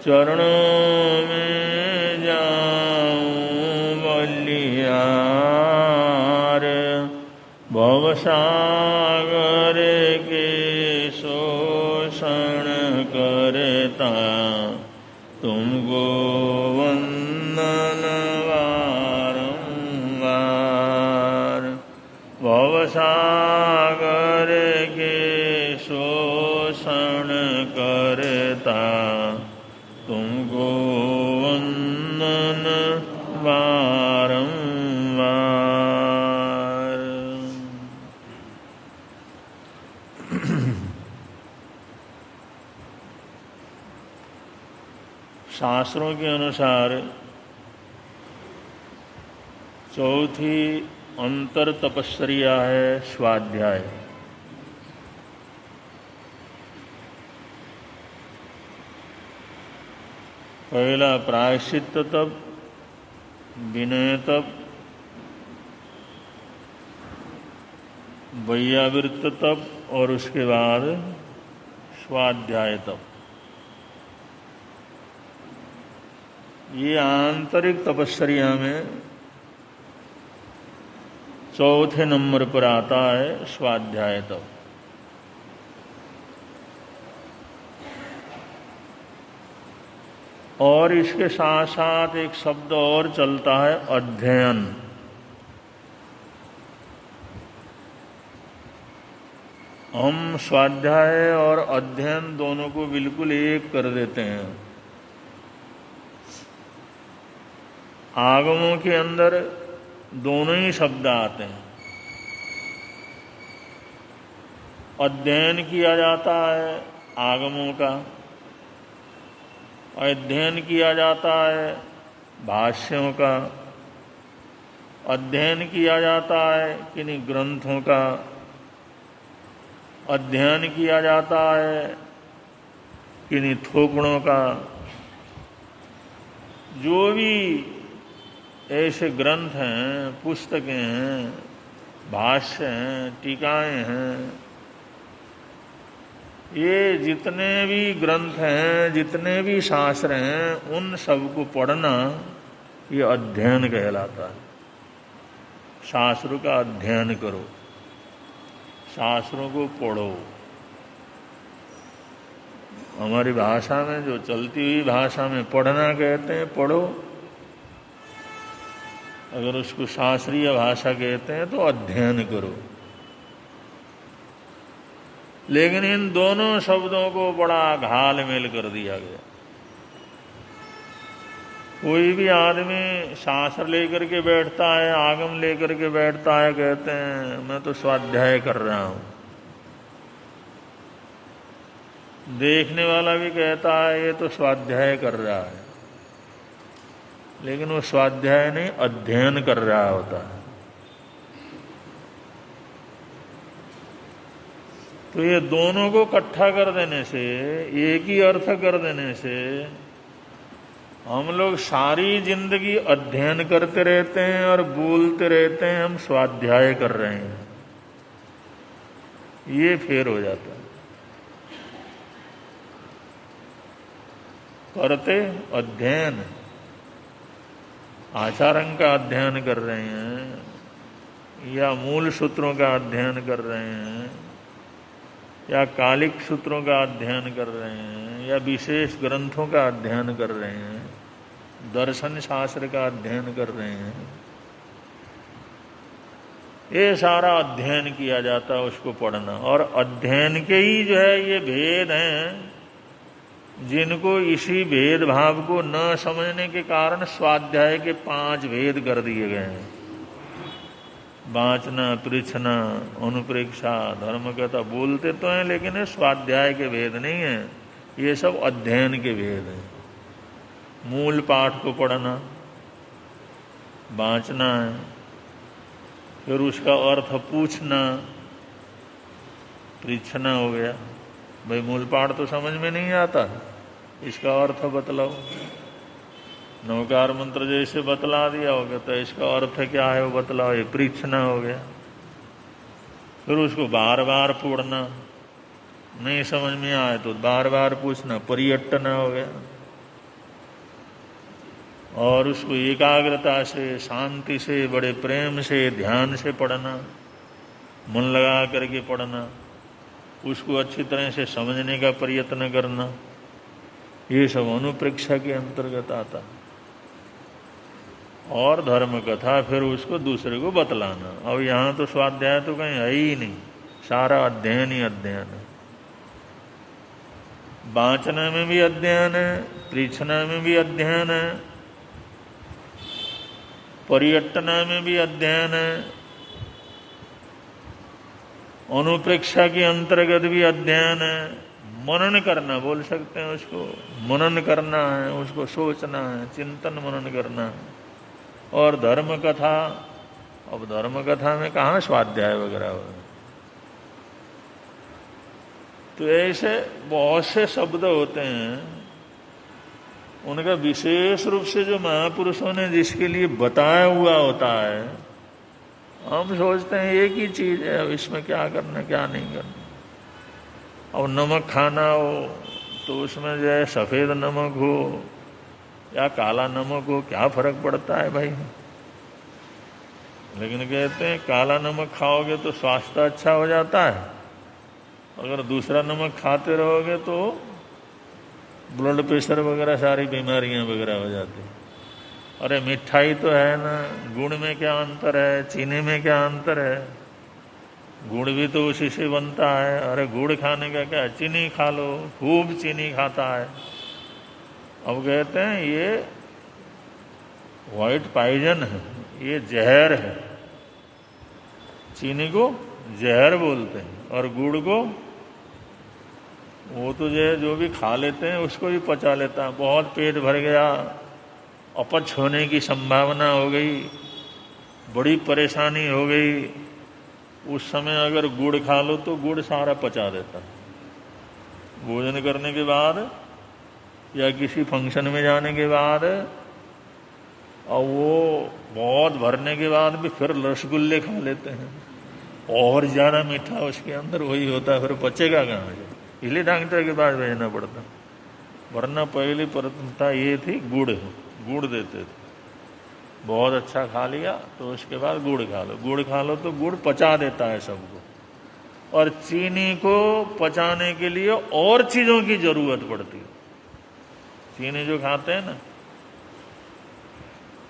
चरणों में जाऊं बलिहार। भवसागर के शोषण करता तुमको वंदन बारंबार। भवसागर के शोषण करता तुमको वंदन बारंबार। शास्त्रों के अनुसार चौथी अंतर तपस्या है स्वाध्याय। पहला प्रायश्चित्त तप, विनय तप, वैयावृत्त तप और उसके बाद स्वाध्याय तप। ये आंतरिक तपस्या में चौथे नंबर पर आता है स्वाध्याय तप। और इसके साथ साथ एक शब्द और चलता है अध्ययन। हम स्वाध्याय और अध्ययन दोनों को बिल्कुल एक कर देते हैं। आगमों के अंदर दोनों ही शब्द आते हैं। अध्ययन किया जाता है आगमों का, अध्ययन किया जाता है भाष्यों का, अध्ययन किया जाता है किन्हीं ग्रंथों का, अध्ययन किया जाता है किन्हीं थोपड़ों का। जो भी ऐसे ग्रंथ हैं, पुस्तकें हैं, भाष्य हैं, टीकाएं हैं, ये जितने भी ग्रंथ हैं, जितने भी शास्त्र हैं, उन सबको पढ़ना ये अध्ययन कहलाता है। शास्त्रों का अध्ययन करो, शास्त्रों को पढ़ो। हमारी भाषा में जो चलती हुई भाषा में पढ़ना कहते हैं, पढ़ो। अगर उसको शास्त्रीय भाषा कहते हैं तो अध्ययन करो। लेकिन इन दोनों शब्दों को बड़ा घालमेल कर दिया गया। कोई भी आदमी शास्त्र लेकर के बैठता है, आगम लेकर के बैठता है, कहते हैं मैं तो स्वाध्याय कर रहा हूं। देखने वाला भी कहता है ये तो स्वाध्याय कर रहा है, लेकिन वो स्वाध्याय नहीं, अध्ययन कर रहा होता है। तो ये दोनों को इकट्ठा कर देने से, एक ही अर्थ कर देने से हम लोग सारी जिंदगी अध्ययन करते रहते हैं और बोलते रहते हैं हम स्वाध्याय कर रहे हैं। ये फेर हो जाता है। करते अध्ययन, आचार्य का अध्ययन कर रहे हैं या मूल सूत्रों का अध्ययन कर रहे हैं या कालिक सूत्रों का अध्ययन कर रहे हैं या विशेष ग्रंथों का अध्ययन कर रहे हैं, दर्शन शास्त्र का अध्ययन कर रहे हैं, ये सारा अध्ययन किया जाता है, उसको पढ़ना। और अध्ययन के ही जो है ये भेद हैं, जिनको इसी भेदभाव को न समझने के कारण स्वाध्याय के 5 भेद कर दिए गए हैं। वाचना, पृछना, अनुप्रेक्षा, धर्मकथा बोलते तो हैं, लेकिन ये स्वाध्याय के भेद नहीं है, ये सब अध्ययन के भेद हैं। मूल पाठ को पढ़ना, वाचना है, फिर उसका अर्थ पूछना, पृछना हो गया। भाई मूल पाठ तो समझ में नहीं आता, इसका अर्थ बतलाओ। नवकार मंत्र जैसे बतला दिया हो गया तो इसका अर्थ क्या है वो बतलाओ, ये परीक्षना हो गया। फिर उसको बार बार पढ़ना, नहीं समझ में आए तो बार बार पूछना, परियट्टना हो गया। और उसको एकाग्रता से, शांति से, बड़े प्रेम से, ध्यान से पढ़ना, मन लगा करके पढ़ना, उसको अच्छी तरह से समझने का प्रयत्न करना, ये सब अनुप्रेक्षा के अंतर्गत आता। और धर्म कथा फिर उसको दूसरे को बतलाना। अब यहाँ तो स्वाध्याय तो कहीं है ही नहीं, सारा अध्ययन ही अध्ययन है। वाचना में भी अध्ययन है, परीक्षणा में भी अध्ययन है, पर्यटना में भी अध्ययन है, अनुप्रेक्षा के अंतर्गत भी अध्ययन है। मनन करना बोल सकते हैं उसको, मनन करना है, उसको सोचना है, चिंतन मनन करना है। और धर्म कथा, अब धर्म कथा में कहाँ स्वाध्याय वगैरह हो। तो ऐसे बहुत से शब्द होते हैं, उनका विशेष रूप से जो महापुरुषों ने जिसके लिए बताया हुआ होता है, हम सोचते हैं एक ही चीज है, अब इसमें क्या करना क्या नहीं करना। अब नमक खाना हो तो उसमें जो है सफेद नमक हो या काला नमक हो, क्या फर्क पड़ता है भाई। लेकिन कहते हैं काला नमक खाओगे तो स्वास्थ्य अच्छा हो जाता है, अगर दूसरा नमक खाते रहोगे तो ब्लड प्रेशर वगैरह सारी बीमारियां वगैरह हो जाती हैं। अरे मिठाई तो है ना, गुड़ में क्या अंतर है, चीनी में क्या अंतर है, गुड़ भी तो उसी से बनता है। अरे गुड़ खाने का क्या, चीनी खा लो, खूब चीनी खाता है। अब कहते हैं ये व्हाइट पॉइजन है, ये जहर है। चीनी को जहर बोलते हैं और गुड़ को वो तो जो भी खा लेते हैं उसको भी पचा लेता है। बहुत पेट भर गया, अपच होने की संभावना हो गई, बड़ी परेशानी हो गई, उस समय अगर गुड़ खा लो तो गुड़ सारा पचा देता है। भोजन करने के बाद या किसी फंक्शन में जाने के बाद, और वो बहुत भरने के बाद भी फिर रसगुल्ले खा लेते हैं, और ज़्यादा मीठा उसके अंदर वही होता है, फिर पचेगा कहाँ से, इसलिए डॉक्टर के पास भेजना पड़ता। वरना पहली प्रथमता ये थी गुड़ देते थे। बहुत अच्छा खा लिया तो उसके बाद गुड़ खा लो, गुड़ खा लो तो गुड़ पचा देता है सबको। और चीनी को पचाने के लिए और चीज़ों की जरूरत पड़ती है। चीनी जो खाते हैं ना,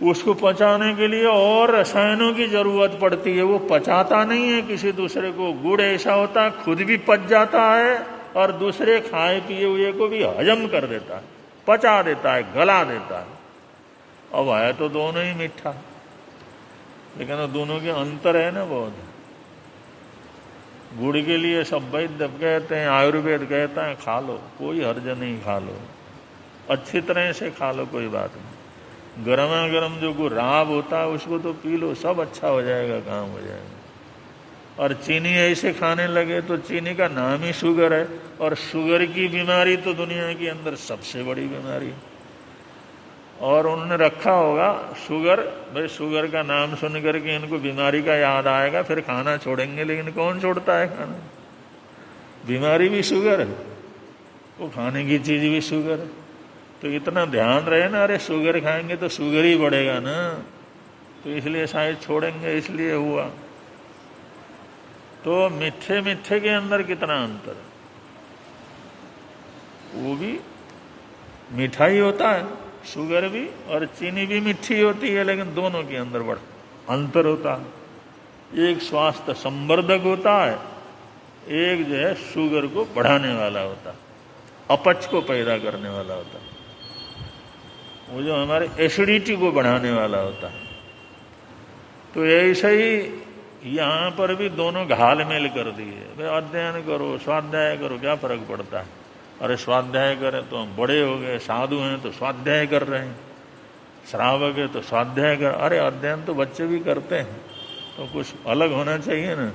उसको पचाने के लिए और रसायनों की जरूरत पड़ती है, वो पचाता नहीं है किसी दूसरे को। गुड़ ऐसा होता है खुद भी पच जाता है और दूसरे खाए पिए हुए को भी हजम कर देता है, पचा देता है, गला देता है। अब है तो दोनों ही मीठा, लेकिन दोनों के अंतर है ना बहुत। गुड़ के लिए सब वैद्य कहते हैं, आयुर्वेद कहता है खा लो, कोई हर्ज नहीं, खा लो, अच्छी तरह से खा लो, कोई बात नहीं। गरमा गरम जो गुड़ राब होता है उसको तो पी लो, सब अच्छा हो जाएगा, काम हो जाएगा। और चीनी ऐसे खाने लगे तो चीनी का नाम ही शुगर है, और शुगर की बीमारी तो दुनिया के अंदर सबसे बड़ी बीमारी है। और उन्होंने रखा होगा शुगर, भाई शुगर का नाम सुन करके इनको बीमारी का याद आएगा, फिर खाना छोड़ेंगे। लेकिन कौन छोड़ता है खाना? बीमारी भी शुगर है, वो खाने की चीज भी शुगर है। तो इतना ध्यान रहे ना, अरे शुगर खाएंगे तो शुगर ही बढ़ेगा ना, तो इसलिए शायद छोड़ेंगे, इसलिए हुआ। तो मीठे मीठे के अंदर कितना अंतर है, वो भी मीठा ही होता है, शुगर भी और चीनी भी मीठी होती है, लेकिन दोनों के अंदर बड़ा अंतर होता है। एक स्वास्थ्य संवर्धक होता है, एक जो है शुगर को बढ़ाने वाला होता है, अपच को पैदा करने वाला होता है, वो जो हमारे एसिडिटी को बढ़ाने वाला होता है। तो ऐसे ही यहाँ पर भी दोनों घाल मेल कर दिए। भाई अध्ययन करो, स्वाध्याय करो, क्या फर्क पड़ता है? अरे स्वाध्याय करें तो हम बड़े हो गए, साधु हैं तो स्वाध्याय कर रहे हैं, श्रावक है तो स्वाध्याय कर। अरे अध्ययन तो बच्चे भी करते हैं, तो कुछ अलग होना चाहिए ना।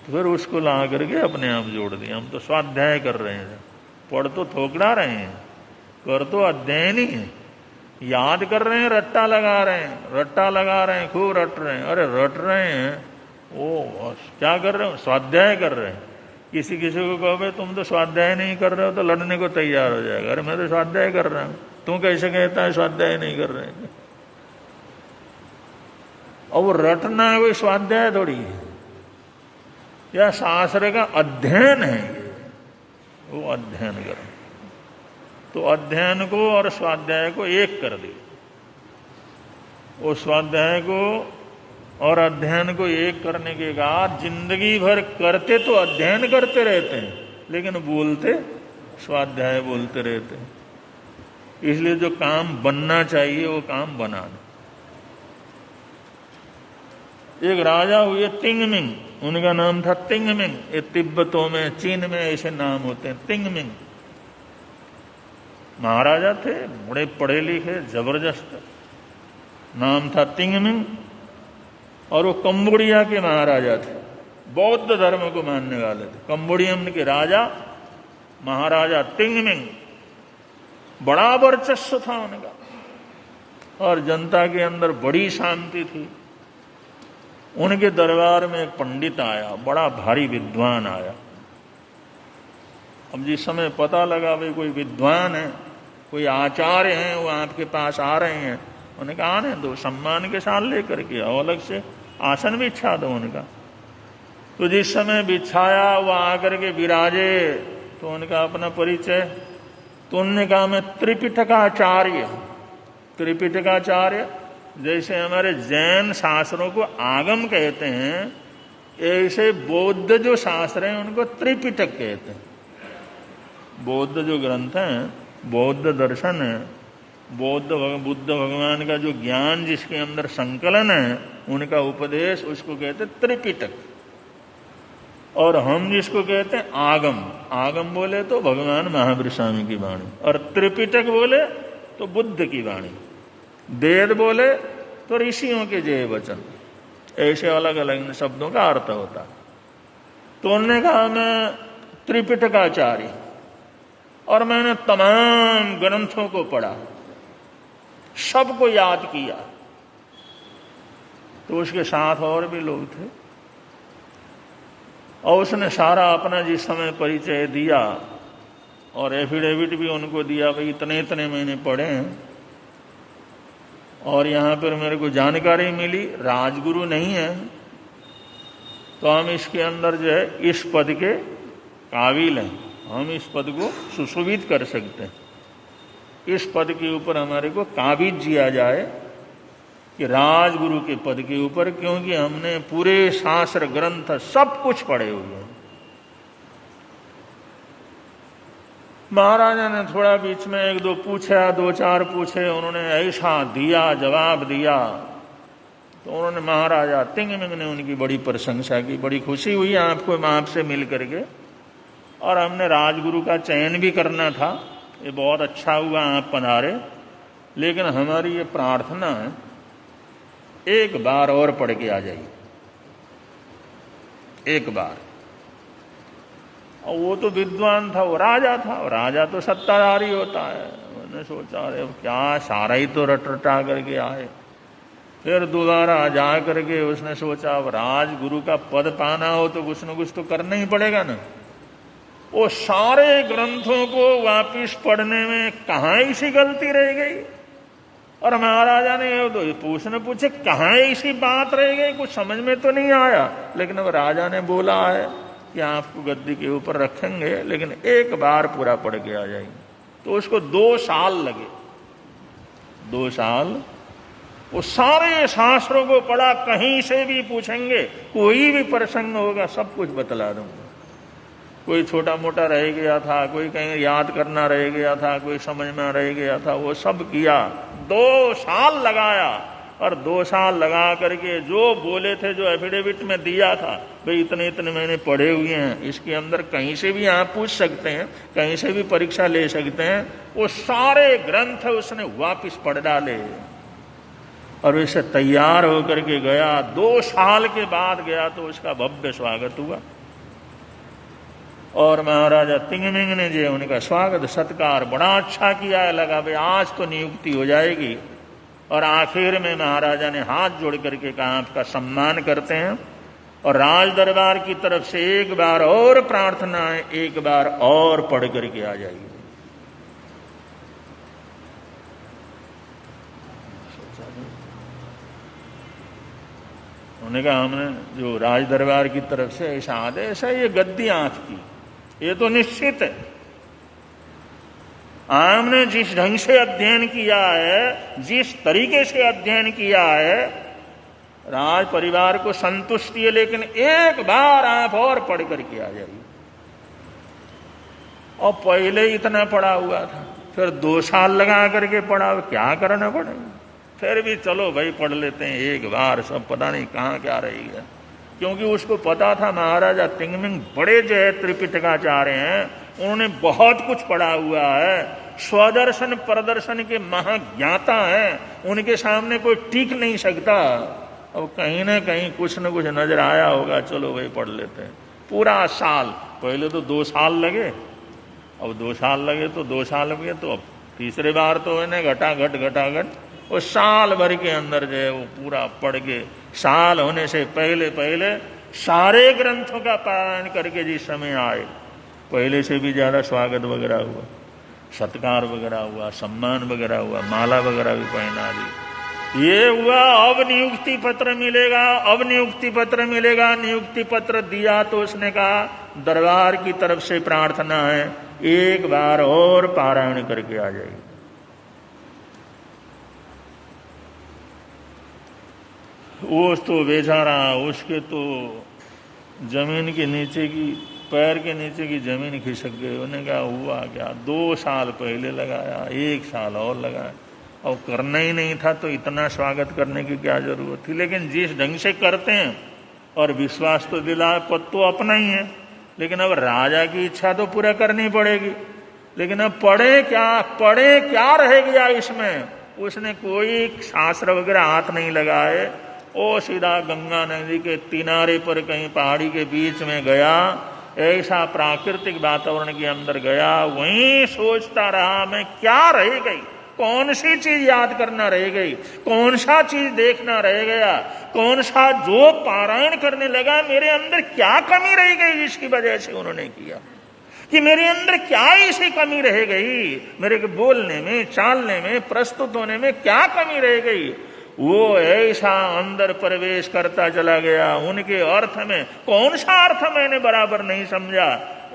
तो फिर उसको ला करके अपने आप जोड़ दिया, हम तो स्वाध्याय कर रहे हैं, पढ़ तो थोकड़ा रहे हैं, कर तो अध्ययन ही है। याद कर रहे हैं, रट्टा लगा रहे हैं, रट्टा लगा रहे हैं, खूब रट रहे हैं। अरे रट रहे हैं, वो क्या कर रहे हो? स्वाध्याय कर रहे हैं। किसी किसी को कहो भाई तुम तो स्वाध्याय नहीं कर रहे हो, तो लड़ने को तैयार हो जाएगा। अरे मैं तो स्वाध्याय कर रहा हूँ, तू कैसे कहता है स्वाध्याय नहीं कर रहे हैं? और वो रटना कोई स्वाध्याय थोड़ी है, या शास्त्र का अध्ययन है ये, वो अध्ययन करो। तो अध्ययन को और स्वाध्याय को एक कर दिया। वो स्वाध्याय को और अध्ययन को एक करने के बाद जिंदगी भर करते तो अध्ययन करते रहते हैं, लेकिन बोलते स्वाध्याय बोलते रहते हैं। इसलिए जो काम बनना चाहिए वो काम बना दो। एक राजा हुए तिंगमिंग, उनका नाम था तिंगमिंग। ये तिब्बतों में, चीन में ऐसे नाम होते हैं, तिंगमिंग। महाराजा थे, बड़े पढ़े लिखे, जबरदस्त, नाम था तिंगमिंग। और वो कंबोडिया के महाराजा थे, बौद्ध धर्म को मानने वाले थे। कंबोडियम के राजा महाराजा तिंगमिंग, बड़ा वर्चस्व था उनका, और जनता के अंदर बड़ी शांति थी। उनके दरबार में एक पंडित आया, बड़ा भारी विद्वान आया। अब जिस समय पता लगा भाई कोई विद्वान है, कोई आचार्य हैं, वो आपके पास आ रहे हैं, उन्होंने कहा आने दो, सम्मान के साथ लेकर के आओ, अलग से आसन बिछा दो उनका। तो जिस समय बिछाया वो आकर के विराजे, तो उनका अपना परिचय, तो उन्होंने कहा मैं त्रिपिटकाचार्य। त्रिपिटकाचार्य जैसे हमारे जैन शास्त्रों को आगम कहते हैं, ऐसे बौद्ध जो शास्त्र हैं उनको त्रिपिटक कहते हैं। बौद्ध जो ग्रंथ हैं, बौद्ध दर्शन है, बुद्ध भगवान का जो ज्ञान जिसके अंदर संकलन है, उनका उपदेश, उसको कहते हैं त्रिपिटक। और हम जिसको कहते हैं आगम, आगम बोले तो भगवान महावीर स्वामी की वाणी, और त्रिपिटक बोले तो बुद्ध की वाणी, वेद बोले तो ऋषियों के जय वचन, ऐसे अलग अलग शब्दों का अर्थ होता। तो उन्होंने कहा मैं त्रिपिटकाचार्य, और मैंने तमाम ग्रंथों को पढ़ा, सबको याद किया। तो उसके साथ और भी लोग थे, और उसने सारा अपना जिस समय परिचय दिया और एफिडेविट भी उनको दिया, भाई इतने इतने मैंने पढ़े हैं, और यहाँ पर मेरे को जानकारी मिली राजगुरु नहीं है, तो हम इसके अंदर जो है इस पद के काबिल हैं, हम इस पद को सुशोभित कर सकते हैं। इस पद के ऊपर हमारे को काबिज जिया जाए कि राजगुरु के पद के ऊपर, क्योंकि हमने पूरे शास्त्र ग्रंथ सब कुछ पढ़े हुए हैं। महाराजा ने थोड़ा बीच में एक दो पूछा, दो चार पूछे, उन्होंने ऐसा दिया, जवाब दिया, तो उन्होंने महाराजा तिंगमिंग ने उनकी बड़ी प्रशंसा की। बड़ी खुशी हुई आपको आपसे मिल करके, और हमने राजगुरु का चयन भी करना था, ये बहुत अच्छा हुआ आप पधारे, लेकिन हमारी ये प्रार्थना है एक बार और पढ़ के आ जाइए, एक बार। और वो तो विद्वान था, वो राजा था, और राजा तो सत्ताधारी होता है। मैंने सोचा अरे क्या सारा ही तो रटा करके आए। फिर दोबारा जा करके उसने सोचा अब राजगुरु का पद पाना हो तो कुछ न कुछ तो करना ही पड़ेगा ना। वो सारे ग्रंथों को वापिस पढ़ने में कहाँ ऐसी गलती रह गई, और महाराजा ने पूछे कहाँ ऐसी बात रह गई, कुछ समझ में तो नहीं आया। लेकिन अब राजा ने बोला है कि आपको गद्दी के ऊपर रखेंगे, लेकिन एक बार पूरा पढ़ के आ जाएंगे। तो उसको 2 साल लगे, 2 साल वो सारे शास्त्रों को पढ़ा। कहीं से भी पूछेंगे, कोई भी प्रसंग होगा, सब कुछ बतला दूंगा। कोई छोटा मोटा रह गया था, कोई कहीं याद करना रह गया था, कोई समझना रह गया था, वो सब किया। 2 साल लगाया, और 2 साल लगा करके जो बोले थे, जो एफिडेविट में दिया था, भाई इतने इतने मैंने पढ़े हुए हैं, इसके अंदर कहीं से भी आप पूछ सकते हैं, कहीं से भी परीक्षा ले सकते हैं, वो सारे ग्रंथ उसने वापिस पढ़ डाले। और वैसे तैयार होकर के गया, 2 साल के बाद गया तो उसका भव्य स्वागत हुआ। और महाराजा तिंगमिंग ने जो उनका स्वागत सत्कार बड़ा अच्छा किया है। लगा भाई आज तो नियुक्ति हो जाएगी। और आखिर में महाराजा ने हाथ जोड़ करके कहा आपका सम्मान करते हैं, और राज दरबार की तरफ से एक बार और प्रार्थना है, एक बार और पढ़ करके आ जाइए। उन्होंने कहा हमने जो राज दरबार की तरफ से ऐसा आदेश है, ये गद्दी आंख की, ये तो निश्चित है। हमने जिस ढंग से अध्ययन किया है, जिस तरीके से अध्ययन किया है, राज परिवार को संतुष्टि है, लेकिन एक बार आप और पढ़ करके आ जाइए। और पहले इतना पढ़ा हुआ था, फिर 2 साल लगा करके पढ़ा, क्या करना पड़ेगा। फिर भी चलो भाई पढ़ लेते हैं एक बार, सब पता नहीं कहाँ क्या रही है। क्योंकि उसको पता था महाराजा तिंगमिंग बड़े जो है त्रिपिटकाचार्य हैं, उन्होंने बहुत कुछ पढ़ा हुआ है, स्वदर्शन प्रदर्शन के महाज्ञाता हैं, उनके सामने कोई टिक नहीं सकता। अब कहीं ना कहीं कुछ न कुछ नजर आया होगा, चलो भाई पढ़ लेते हैं। पूरा साल, पहले तो 2 साल लगे, अब 2 साल लगे तो 2 साल लगे, तो अब तीसरे बार तो इन्हें घटाघट वो साल भर के अंदर जो है वो पूरा पढ़ के, साल होने से पहले पहले सारे ग्रंथों का पारायण करके जिस समय आए, पहले से भी ज्यादा स्वागत वगैरह हुआ, सत्कार वगैरह हुआ, सम्मान वगैरह हुआ, माला वगैरह भी पहना दी। ये हुआ, अब नियुक्ति पत्र मिलेगा, अब नियुक्ति पत्र मिलेगा। नियुक्ति पत्र दिया तो उसने कहा दरबार की तरफ से प्रार्थना है, एक बार और पारायण करके आ जाएगी। वो तो बेचारा, उसके तो जमीन के नीचे की, पैर के नीचे की जमीन खिसक गई। उन्होंने कहा हुआ क्या, 2 साल पहले लगाया, 1 साल और लगाया, और करना ही नहीं था तो इतना स्वागत करने की क्या जरूरत थी। लेकिन जिस ढंग से करते हैं, और विश्वास तो दिला, पद तो अपना ही है, लेकिन अब राजा की इच्छा तो पूरा करनी पड़ेगी। लेकिन अब पढ़े क्या रह गया इसमें। उसने कोई शास्त्र वगैरह हाथ नहीं लगाए, ओ सीधा गंगा नदी के किनारे पर कहीं पहाड़ी के बीच में गया, ऐसा प्राकृतिक वातावरण के अंदर गया, वहीं सोचता रहा मैं क्या रह गई, कौन सी चीज याद करना रह गई, कौन सा चीज देखना रह गया, कौन सा जो पारायण करने लगा मेरे अंदर क्या कमी रह गई जिसकी वजह से उन्होंने किया, कि मेरे अंदर क्या ऐसी कमी रह गई, मेरे के बोलने में, चालने में, प्रस्तुत होने में क्या कमी रह गई। वो ऐसा अंदर प्रवेश करता चला गया, उनके अर्थ में कौन सा अर्थ मैंने बराबर नहीं समझा।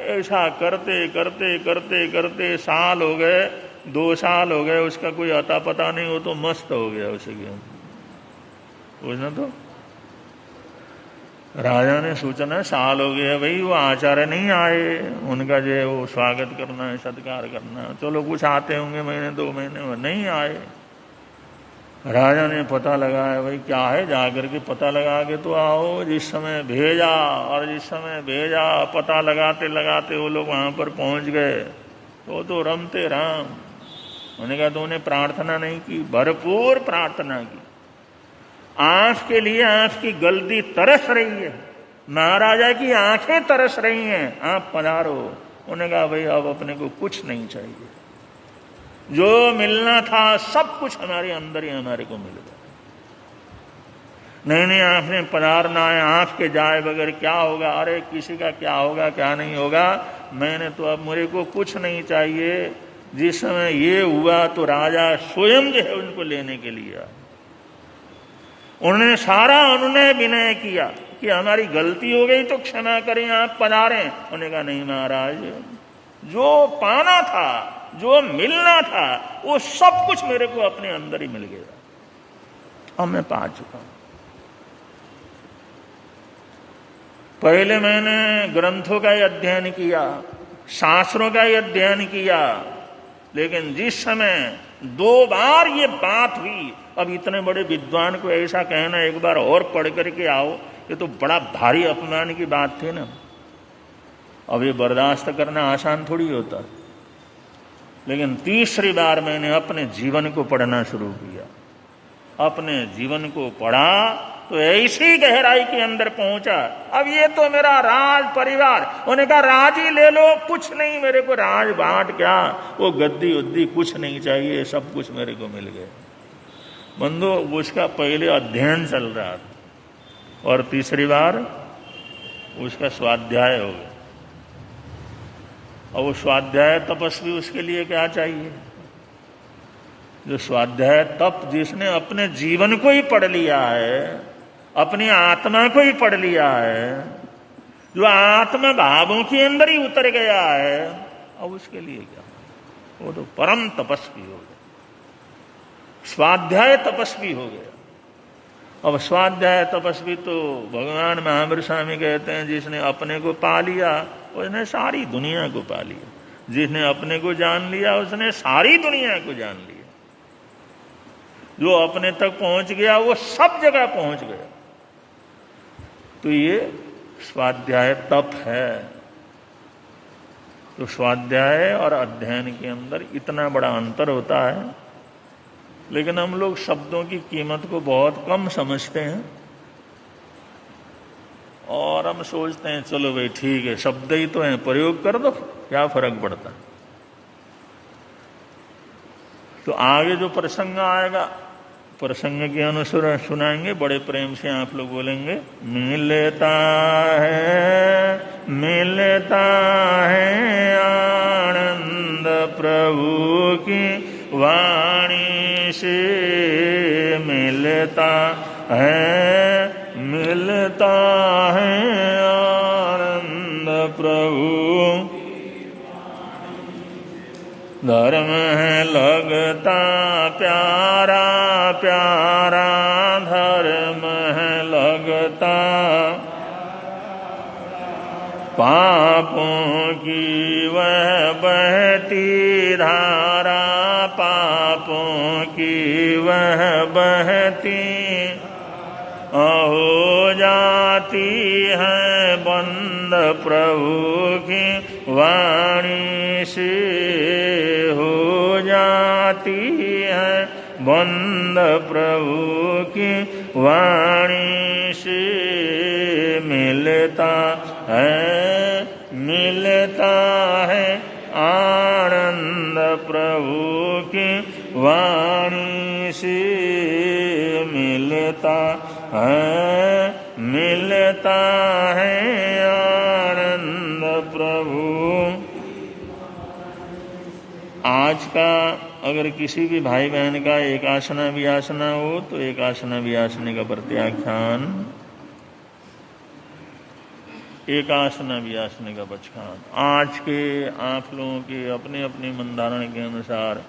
ऐसा करते करते करते करते साल हो गए, 2 साल हो गए, उसका कोई अता पता नहीं, वो तो मस्त हो गया उसे। उसने तो राजा ने सूचना, साल हो गया भाई, वो आचार्य नहीं आए, उनका जो है वो स्वागत करना है, सत्कार करना है, चलो कुछ आते होंगे महीने 2 महीने, वो नहीं आए। राजा ने पता लगाया, भाई क्या है, जाकर के पता लगा के तो आओ। जिस समय भेजा, और जिस समय भेजा पता लगाते लगाते वो लोग वहां पर पहुंच गए, तो रमते राम। उन्होंने कहा तो उन्हें प्रार्थना नहीं की, भरपूर प्रार्थना की। आंख के लिए आंख की गलती तरस रही है, महाराजा की आंखें तरस रही हैं, आप पधारो। उन्होंने कहा भाई अब अपने को कुछ नहीं चाहिए, जो मिलना था सब कुछ हमारे अंदर ही हमारे को मिल गया। नहीं आपने पधारना है, आंख के जाए बगैर क्या होगा, अरे किसी का क्या होगा क्या नहीं होगा, मैंने तो अब मेरे को कुछ नहीं चाहिए। जिस समय ये हुआ तो राजा स्वयं जो है उनको लेने के लिए उन्होंने सारा अनुनय विनय किया कि हमारी गलती हो गई तो क्षमा करें, आप पधारें। उन्होंने कहा नहीं महाराज, जो पाना था, जो मिलना था, वो सब कुछ मेरे को अपने अंदर ही मिल गया, अब मैं पा चुका हूं। पहले मैंने ग्रंथों का ही अध्ययन किया, शास्त्रों का ही अध्ययन किया, लेकिन जिस समय 2 बार ये बात हुई, अब इतने बड़े विद्वान को ऐसा कहना एक बार और पढ़ करके आओ, ये तो बड़ा भारी अपमान की बात थी ना। अब ये बर्दाश्त करना आसान थोड़ी होता, लेकिन तीसरी बार मैंने अपने जीवन को पढ़ना शुरू किया। अपने जीवन को पढ़ा तो ऐसी गहराई के अंदर पहुंचा, अब ये तो मेरा राज परिवार, उन्होंने कहा राज ही ले लो, कुछ नहीं मेरे को, राज बांट क्या, वो गद्दी उद्दी कुछ नहीं चाहिए, सब कुछ मेरे को मिल गया। बंधु, उसका पहले अध्ययन चल रहा था, और तीसरी बार उसका स्वाध्याय हो गया। और वो स्वाध्याय तपस्वी, उसके लिए क्या चाहिए, जो स्वाध्याय तप जिसने अपने जीवन को ही पढ़ लिया है, अपनी आत्मा को ही पढ़ लिया है, जो आत्मा भावों के अंदर ही उतर गया है, अब उसके लिए क्या? वो तो परम तपस्वी हो गया, स्वाध्याय तपस्वी हो गया। अब स्वाध्याय तपस्वी तो भगवान महावीर स्वामी कहते हैं, जिसने अपने को पा लिया उसने सारी दुनिया को पा लिया, जिसने अपने को जान लिया उसने सारी दुनिया को जान लिया। जो अपने तक पहुंच गया वो सब जगह पहुंच गया। तो ये स्वाध्याय तप है। तो स्वाध्याय और अध्ययन के अंदर इतना बड़ा अंतर होता है, लेकिन हम लोग शब्दों की कीमत को बहुत कम समझते हैं और हम सोचते हैं चलो भाई ठीक है, शब्द ही तो हैं, प्रयोग कर दो, क्या फर्क पड़ता। तो आगे जो प्रसंग आएगा, प्रसंग के अनुसार सुनाएंगे, बड़े प्रेम से आप लोग बोलेंगे। मिलता है आनंद प्रभु की वाणी से, मिलता है आनंद प्रभु। धर्म है लगता प्यारा प्यारा, धर्म है लगता पापों की वह बहती धारा, पापों की वह बहती हो जाती है बंद प्रभु की वाणी से, हो जाती है बंद प्रभु की वाणी से। मिलता है आनंद प्रभु की वाणी से, मिलता है आनंद प्रभु। आज का अगर किसी भी भाई बहन का एक आसना विआसना हो तो एक आसना विआसने का प्रत्याख्यान, एक आसना विआसने का बचकान। आज के आप लोगों के अपने अपने मंदारण के अनुसार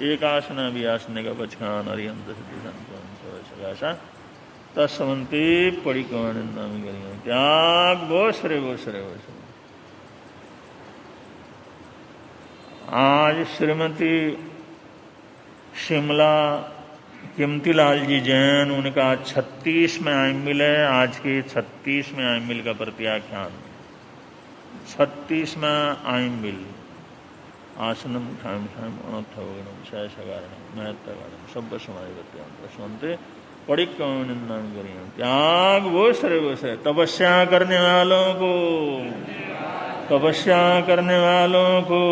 एक आसना विआसने का बचकान अरियंत सिद्धि तस्वंती पड़ी कौनिंदा में करिए त्याग बोसरे बोसरे बोसरे। आज श्रीमती शिमला कीमतीलाल जी जैन, उनका 36वें आयमिल है। आज के 36वें आयमिल का प्रत्याख्यान, 36वां आयमिल। आसनम ठाम ठाम अनर्थवगणम सहसगारणम महत्वगारणम सब समाधि प्रत्यांत पड़ी कौनिंदा में करिए त्याग बोसरे बोसरे। तपस्या करने वालों को, तपस्या करने वालों को।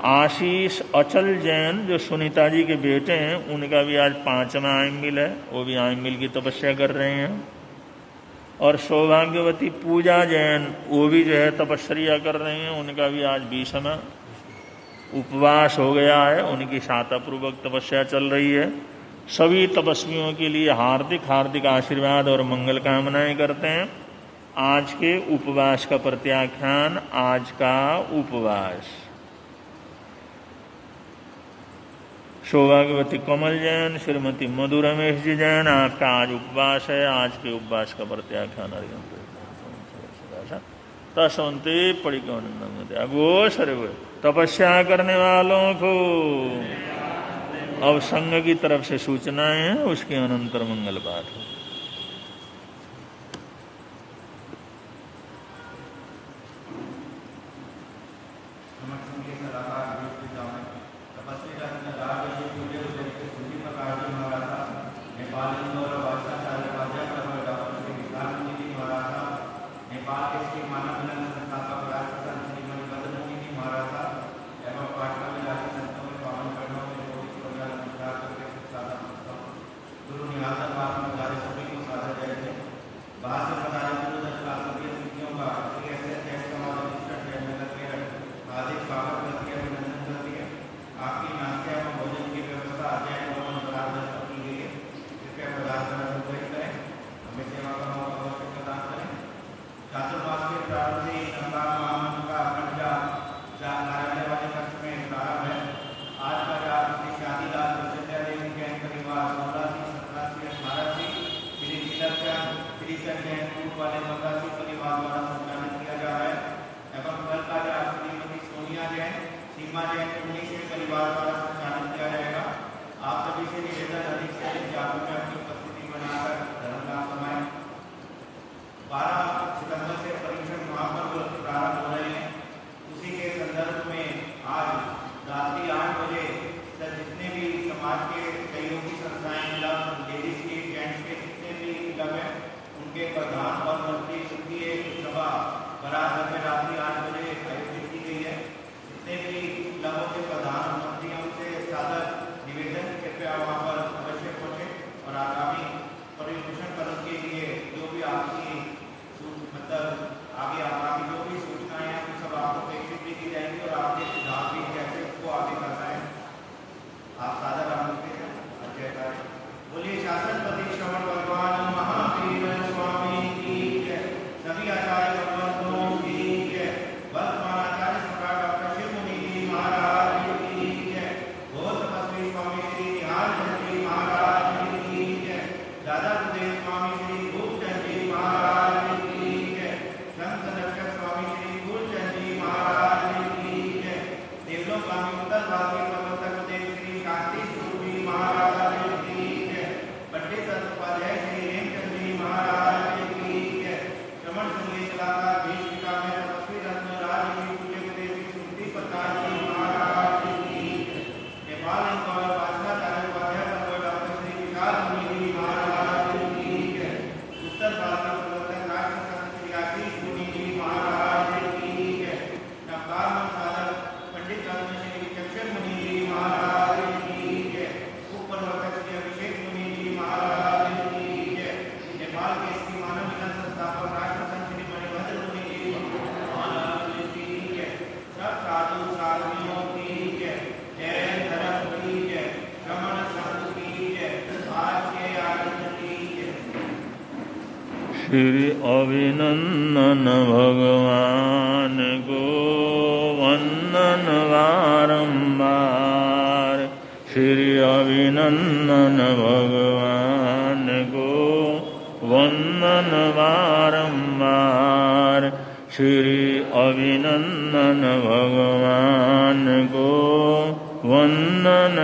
आशीष अचल जैन जो सुनीता जी के बेटे हैं, उनका भी आज 5वां आयमिल है, वो भी आयमिल की तपस्या कर रहे हैं। और सौभाग्यवती पूजा जैन, वो भी जो है तपस्या कर रहे हैं, उनका भी आज 20वां उपवास हो गया है, उनकी सातापूर्वक तपस्या चल रही है। सभी तपस्वियों के लिए हार्दिक हार्दिक आशीर्वाद और मंगल कामनाएं करते हैं। आज के उपवास का प्रत्याख्यान, आज का उपवास। सौभाग्यवती कमल जैन, श्रीमती मधु रमेश जी जैन, आपका आज उपवास है। आज के उपवास का प्रत्याख्यान तस्वंती पड़ी गो सरे तपस्या करने वालों को। अब संघ की तरफ से सूचनाएं हैं, उसके अनंतर मंगल पाठ हो। गुरु निवासन श्री अभिनंदन भगवान को वंदन बारंबार। श्री अभिनंदन भगवान को वंदन बारंबार। श्री अभिनंदन भगवान को वंदन